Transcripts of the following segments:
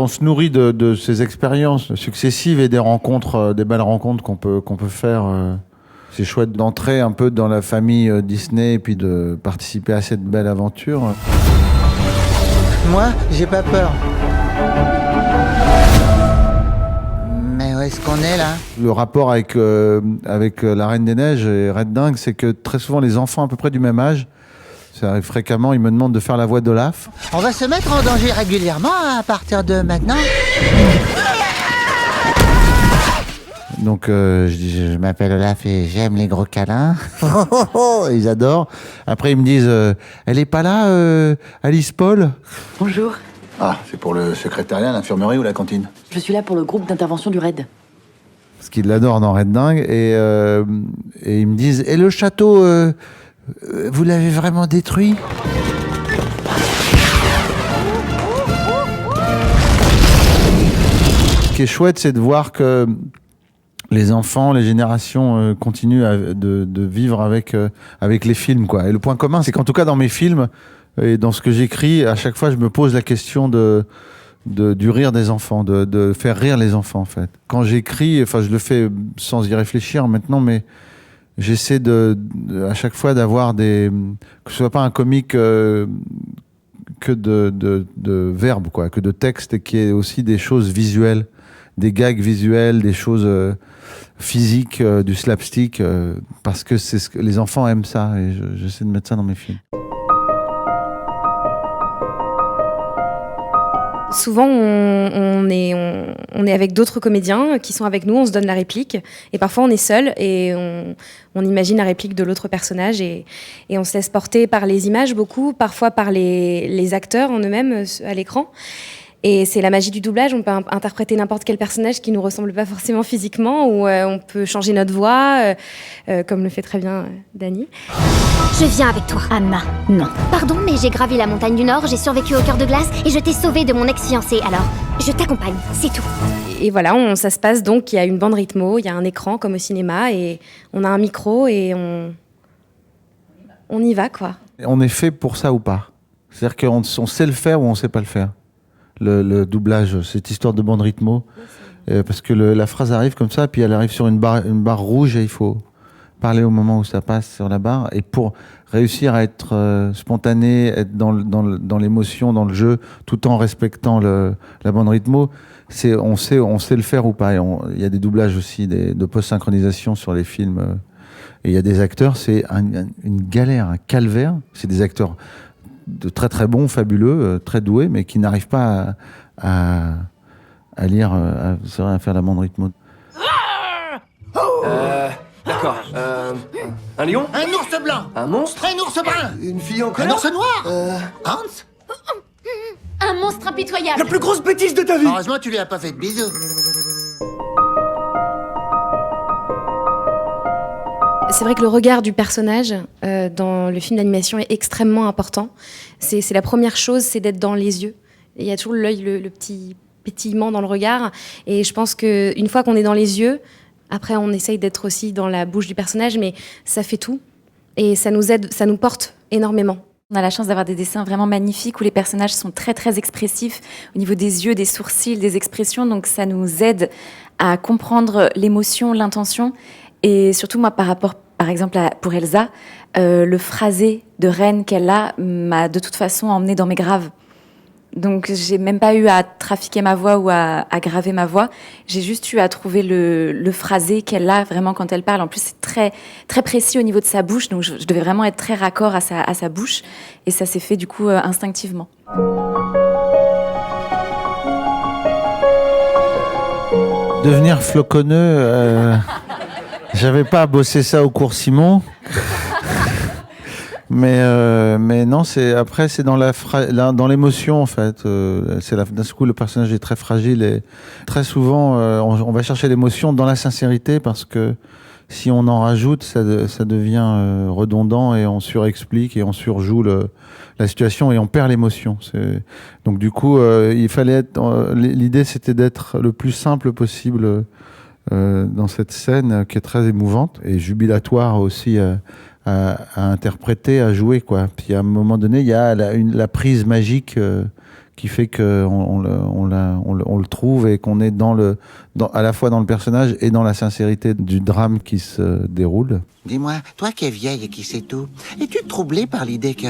On se nourrit de ces expériences successives et des rencontres, des belles rencontres qu'on peut faire. C'est chouette d'entrer un peu dans la famille Disney et puis de participer à cette belle aventure. Moi, j'ai pas peur. Mais où est-ce qu'on est là ? Le rapport avec la Reine des Neiges et Red Dingue, c'est que très souvent les enfants à peu près du même âge, ça arrive fréquemment, ils me demandent de faire la voix d'Olaf. On va se mettre en danger régulièrement à partir de maintenant. Donc je dis, je m'appelle Olaf et j'aime les gros câlins. Ils adorent. Après ils me disent, elle est pas là, Alice Paul ? Bonjour, Ah, c'est pour le secrétariat, l'infirmerie ou la cantine ? je suis là pour le groupe d'intervention du RAID. Parce qu'ils l'adorent dans Red Dingue et ils me disent, et le château, vous l'avez vraiment détruit ? Ce qui est chouette, c'est de voir que les enfants, les générations continuent de vivre avec les films, quoi. Et le point commun, c'est qu'en tout cas dans mes films et dans ce que j'écris, à chaque fois, je me pose la question du rire des enfants, de faire rire les enfants, en fait. Quand j'écris, enfin, je le fais sans y réfléchir maintenant, mais j'essaie à chaque fois d'avoir que ce soit pas un comique que de verbes, quoi, que de textes, et qu'il y ait aussi des choses visuelles, des gags visuels, des choses physiques, du slapstick, parce que c'est ce que les enfants aiment ça, et j'essaie de mettre ça dans mes films. Souvent, on est avec d'autres comédiens qui sont avec nous, on se donne la réplique, et parfois on est seul et on imagine la réplique de l'autre personnage et on se laisse porter par les images beaucoup, parfois par les acteurs en eux-mêmes à l'écran. Et c'est la magie du doublage, on peut interpréter n'importe quel personnage qui nous ressemble pas forcément physiquement, ou on peut changer notre voix, comme le fait très bien Dany. Je viens avec toi. Anna, non. Pardon, mais j'ai gravi la montagne du Nord, j'ai survécu au cœur de glace et je t'ai sauvée de mon ex-fiancé, alors je t'accompagne, c'est tout. Et voilà, ça se passe donc, il y a une bande rythmo, il y a un écran comme au cinéma, et on a un micro et on y va, quoi. On est fait pour ça ou pas ? C'est-à-dire qu'on sait le faire ou on sait pas le faire ? Le doublage, cette histoire de bande rythmo, parce que la phrase arrive comme ça, puis elle arrive sur une barre rouge et il faut parler au moment où ça passe sur la barre. Et pour réussir à être spontané, être dans l'émotion, dans le jeu, tout en respectant la bande rythmo, on sait le faire ou pas. Il y a des doublages aussi, de post-synchronisation sur les films. Et il y a des acteurs, c'est une galère, un calvaire. C'est des acteurs de très très bons, fabuleux, très doués, mais qui n'arrivent pas à lire, à faire la bande rythmo. D'accord. Un lion ? Un ours blanc. Un monstre ? Un ours brun. Une fille en Un colère ? ours noir. Hans. Un monstre impitoyable. La plus grosse bêtise de ta vie ! Heureusement, tu lui as pas fait de bisous. C'est vrai que le regard du personnage dans le film d'animation est extrêmement important. C'est la première chose, c'est d'être dans les yeux. Il y a toujours l'œil, le petit pétillement dans le regard. Et je pense qu'une fois qu'on est dans les yeux, après on essaye d'être aussi dans la bouche du personnage, mais ça fait tout. Et ça nous aide, ça nous porte énormément. On a la chance d'avoir des dessins vraiment magnifiques où les personnages sont très très expressifs au niveau des yeux, des sourcils, des expressions. Donc ça nous aide à comprendre l'émotion, l'intention. Et surtout, moi, par exemple, pour Elsa, le phrasé de reine qu'elle a m'a de toute façon emmenée dans mes graves. Donc, j'ai même pas eu à trafiquer ma voix ou à graver ma voix. J'ai juste eu à trouver le phrasé qu'elle a vraiment quand elle parle. En plus, c'est très, très précis au niveau de sa bouche. Donc, je devais vraiment être très raccord à sa bouche. Et ça s'est fait, du coup, instinctivement. Devenir floconneux... J'avais pas bossé ça au cours Simon, mais non, c'est dans l'émotion en fait. D'un coup le personnage est très fragile et très souvent on va chercher l'émotion dans la sincérité parce que si on en rajoute, ça devient redondant et on surexplique et on surjoue la situation et on perd l'émotion. Donc du coup, l'idée c'était d'être le plus simple possible. Dans cette scène qui est très émouvante et jubilatoire aussi à interpréter, à jouer, quoi. Puis à un moment donné, il y a la prise magique qui fait qu'on on le trouve et qu'on est à la fois dans le personnage et dans la sincérité du drame qui se déroule. Dis-moi, toi qui es vieille et qui sais tout, es-tu troublée par l'idée que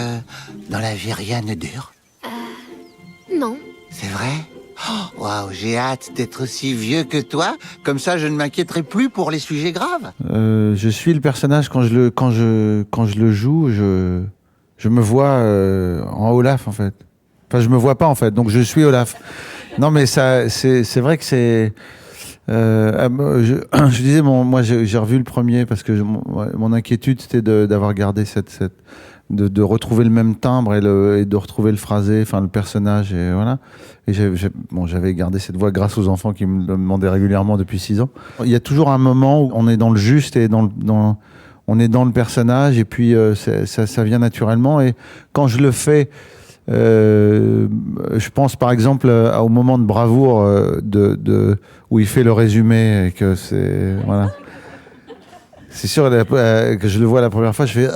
dans la vie rien ne dure? Non. C'est vrai? Oh, waouh, j'ai hâte d'être aussi vieux que toi, comme ça je ne m'inquiéterai plus pour les sujets graves. Je suis le personnage quand je le joue, je me vois en Olaf en fait. Enfin, je me vois pas en fait, donc je suis Olaf. Non, mais ça, c'est vrai que c'est. Je disais, moi, j'ai revu le premier parce que mon inquiétude c'était d'avoir gardé de retrouver le même timbre et de retrouver le phrasé, enfin le personnage et voilà. Et j'avais gardé cette voix grâce aux enfants qui me le demandaient régulièrement depuis 6 ans. Il y a toujours un moment où on est dans le juste et on est dans le personnage et puis ça vient naturellement. Et quand je le fais, je pense par exemple au moment de bravoure où il fait le résumé et que c'est voilà. C'est sûr que je le vois la première fois, je fais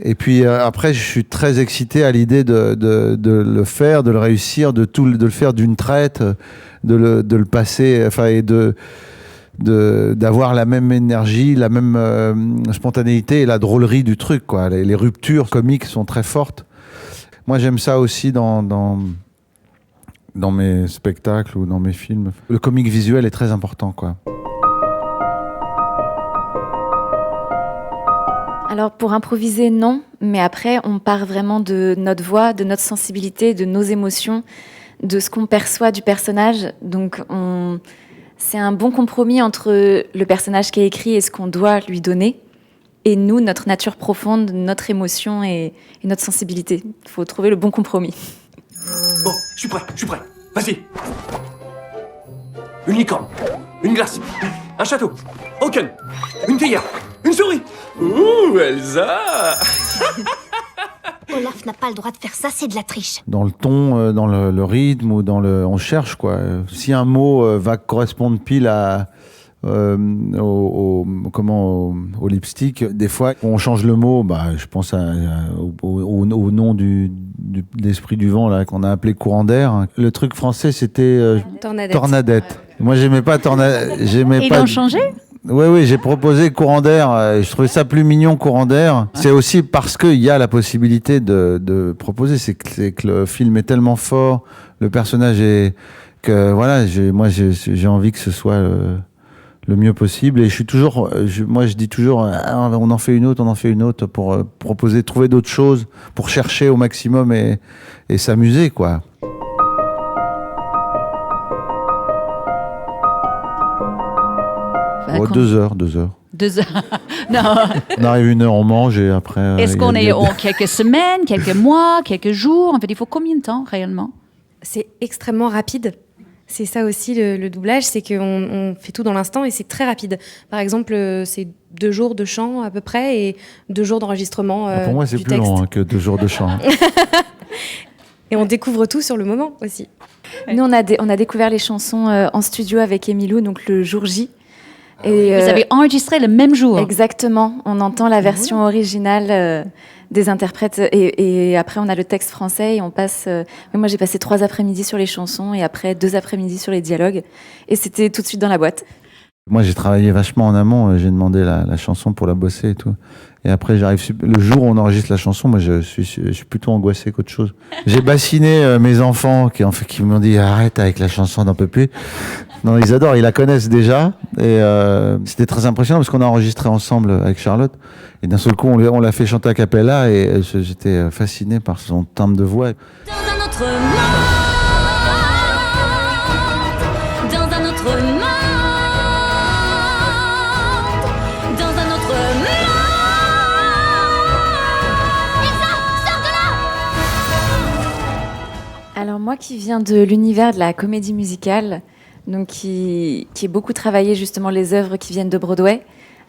et puis après je suis très excité à l'idée de le faire, de le réussir, de le faire d'une traite, de le passer, enfin et d'avoir la même énergie, la même spontanéité et la drôlerie du truc quoi. Les ruptures comiques sont très fortes. Moi j'aime ça aussi dans mes spectacles ou dans mes films. Le comique visuel est très important quoi. Alors pour improviser, non, mais après on part vraiment de notre voix, de notre sensibilité, de nos émotions, de ce qu'on perçoit du personnage. Donc c'est un bon compromis entre le personnage qui est écrit et ce qu'on doit lui donner, et nous, notre nature profonde, notre émotion et notre sensibilité. Il faut trouver le bon compromis. Bon, je suis prêt. Vas-y. Une licorne, une glace, un château, aucun, une théière, une souris. Ouh, Elsa. Olaf n'a pas le droit de faire ça, c'est de la triche. Dans le ton, dans le rythme ou on cherche quoi. Si un mot va correspondre pile au lipstick, des fois on change le mot. Je pense au nom de l'esprit du vent là qu'on a appelé courant d'air. Le truc français c'était Tornadette. Moi j'aimais pas Tornadette. Et ils l'ont changé? Oui, j'ai proposé courant d'air. Je trouvais ça plus mignon, courant d'air. C'est aussi parce qu'il y a la possibilité de proposer. C'est que le film est tellement fort, le personnage est que voilà. J'ai envie que ce soit le mieux possible. Et je suis toujours, je dis toujours, on en fait une autre pour proposer, trouver d'autres choses, pour chercher au maximum et s'amuser quoi. 2 heures. 2 heures. Non. On arrive 1 heure, on mange et après. Est-ce qu'on est en quelques semaines, quelques mois, quelques jours? En fait, il faut combien de temps réellement? C'est extrêmement rapide. C'est ça aussi le doublage, c'est qu'on fait tout dans l'instant et c'est très rapide. Par exemple, c'est 2 jours de chant à peu près et 2 jours d'enregistrement du texte. Pour moi, c'est plus long que 2 jours de chant. Et on découvre tout sur le moment aussi. Nous, on a découvert les chansons en studio avec Emilou, donc le jour J. Et, vous avez enregistré le même jour? Exactement. On entend la version originale des interprètes et après on a le texte français et on passe. Moi j'ai passé 3 après-midi sur les chansons et après 2 après-midi sur les dialogues et c'était tout de suite dans la boîte. Moi j'ai travaillé vachement en amont. J'ai demandé la chanson pour la bosser et tout. Et après j'arrive le jour où on enregistre la chanson. Moi je suis plutôt angoissé qu'autre chose. J'ai bassiné mes enfants qui m'ont dit arrête avec la chanson, on n'en peut plus. Non, ils adorent, ils la connaissent déjà. Et c'était très impressionnant parce qu'on a enregistré ensemble avec Charlotte. Et d'un seul coup, on l'a fait chanter a cappella et j'étais fasciné par son timbre de voix. Dans un autre monde, dans un autre monde, dans un autre monde. Elsa, sors de là! Alors moi qui viens de l'univers de la comédie musicale, donc qui est beaucoup travaillé justement les œuvres qui viennent de Broadway.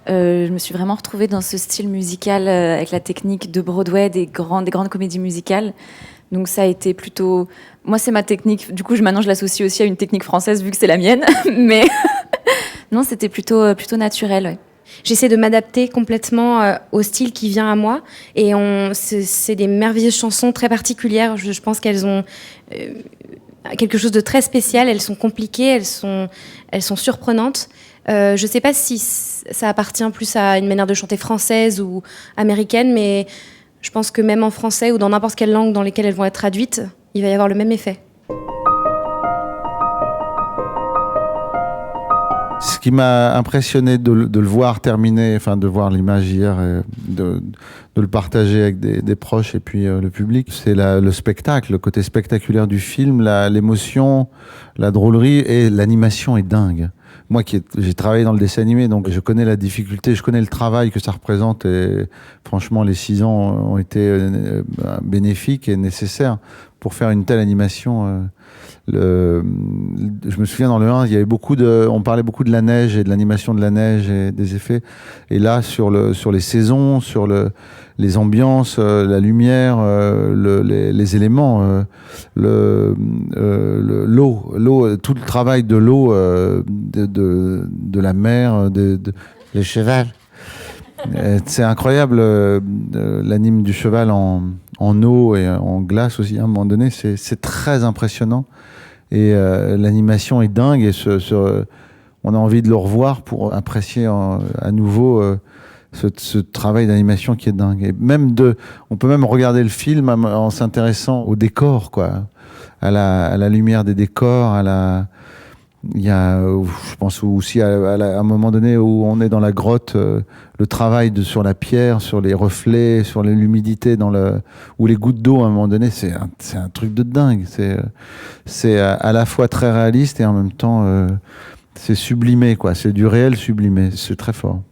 Je me suis vraiment retrouvée dans ce style musical avec la technique de Broadway, des grandes comédies musicales. Donc ça a été plutôt... Moi, c'est ma technique. Du coup, maintenant, je l'associe aussi à une technique française vu que c'est la mienne. Mais non, c'était plutôt naturel. Ouais. J'essaie de m'adapter complètement au style qui vient à moi. Et c'est des merveilleuses chansons très particulières. Je pense qu'elles ont quelque chose de très spécial. Elles sont compliquées, elles sont surprenantes. Je ne sais pas si ça appartient plus à une manière de chanter française ou américaine, mais je pense que même en français ou dans n'importe quelle langue dans lesquelles elles vont être traduites, il va y avoir le même effet. Ce qui m'a impressionné de le voir terminer, enfin de voir l'image hier, et de le partager avec des proches et puis le public, c'est le spectacle, le côté spectaculaire du film, l'émotion, la drôlerie et l'animation est dingue. Moi j'ai travaillé dans le dessin animé, donc je connais la difficulté, je connais le travail que ça représente et franchement les 6 ans ont été bénéfiques et nécessaires pour faire une telle animation. Je me souviens dans le 1, il y avait on parlait beaucoup de la neige et de l'animation de la neige et des effets. Et là, sur les saisons, sur les ambiances, la lumière, les éléments, l'eau, tout le travail de l'eau, de la mer, le cheval. C'est incroyable, l'anime du cheval en eau et en glace aussi, à un moment donné, c'est très impressionnant. Et l'animation est dingue et on a envie de le revoir pour apprécier à nouveau ce travail d'animation qui est dingue. Et on peut même regarder le film en s'intéressant au décor, quoi, à la lumière des décors, il y a, je pense aussi à un moment donné où on est dans la grotte, le travail sur la pierre, sur les reflets, sur l'humidité ou les gouttes d'eau à un moment donné, c'est un truc de dingue. C'est à la fois très réaliste et en même temps c'est sublimé, quoi. C'est du réel sublimé. C'est très fort.